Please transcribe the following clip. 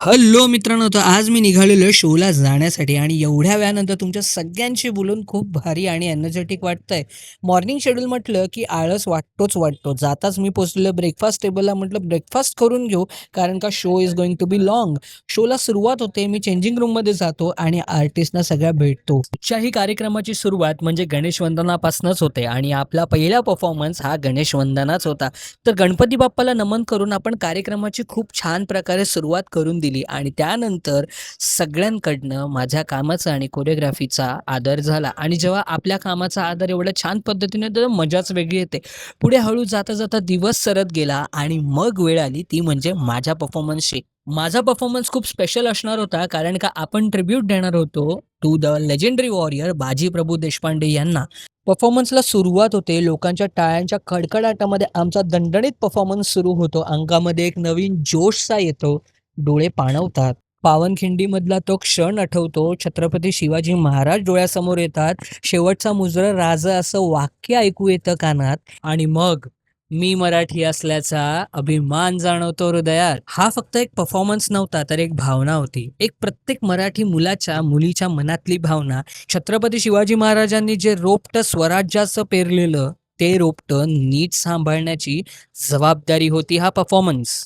Hello मित्रांनो, तर आज मी निघालेलो शोला जाण्यासाठी आणि एवढ्या वेळानंतर तुमच्या सगळ्यांशी बोलून खूप भारी आणि एनर्जेटिक वाटतंय. मॉर्निंग शेड्यूल म्हटलं की आळस वाटतोच वाटतो. जाताच मी पोहोचलेलो ब्रेकफास्ट टेबलला. म्हटलं ब्रेकफास्ट करून घेऊ, कारण का show is going to be long. शोला सुरुवात होते. मी चेंजिंग रूममध्ये जातो आणि आर्टिस्टना सगळ्या भेटतो. कुठच्याही कार्यक्रमाची सुरुवात म्हणजे गणेश वंदनापासूनच होते आणि आपला पहिला परफॉर्मन्स हा गणेश वंदनाच होता. तर गणपती बाप्पाला नमन करून आपण कार्यक्रमाची खूप छान प्रकारे सुरुवात करून दिली आणि त्यानंतर सगळ्यांकडनं माझ्या कामाचा आणि कोरिओग्राफीचा आदर झाला आणि जेव्हा आपल्या कामाचा आदर एवढ्या छान पद्धतीने तर मजाच वेगळी येते. पुढे हळू जाता जाता दिवस सरत गेला आणि मग वेळ आली ती म्हणजे माझ्या परफॉर्मन्सची. माझा परफॉर्मन्स खूप स्पेशल असणार होता, कारण का आपण ट्रिब्यूट देणार होतो टू द लेजेंडरी वॉरियर बाजी प्रभू देशपांडे यांना. परफॉर्मन्सला सुरुवात होते. लोकांच्या टाळ्यांच्या कडकडाटामध्ये आमचा दणदणीत परफॉर्मन्स सुरू होतो. अंगामध्ये एक नवीन जोशचा येतो. डोळे पाणवतात. पावनखिंडीमधला तो क्षण आठवतो. छत्रपती शिवाजी महाराज डोळ्यासमोर येतात. शेवटचा मुजरा राजा असं वाक्य ऐकू येतं कानात आणि मग मी मराठी असल्याचा अभिमान जाणवतो हृदयात. हा फक्त एक परफॉर्मन्स नव्हता, तर एक भावना होती. एक प्रत्येक मराठी मुलाच्या, मुलीच्या मनातली भावना. छत्रपती शिवाजी महाराजांनी जे रोपटं स्वराज्याचं पेरलेलं, ते रोपटं नीट सांभाळण्याची जबाबदारी होती हा परफॉर्मन्स.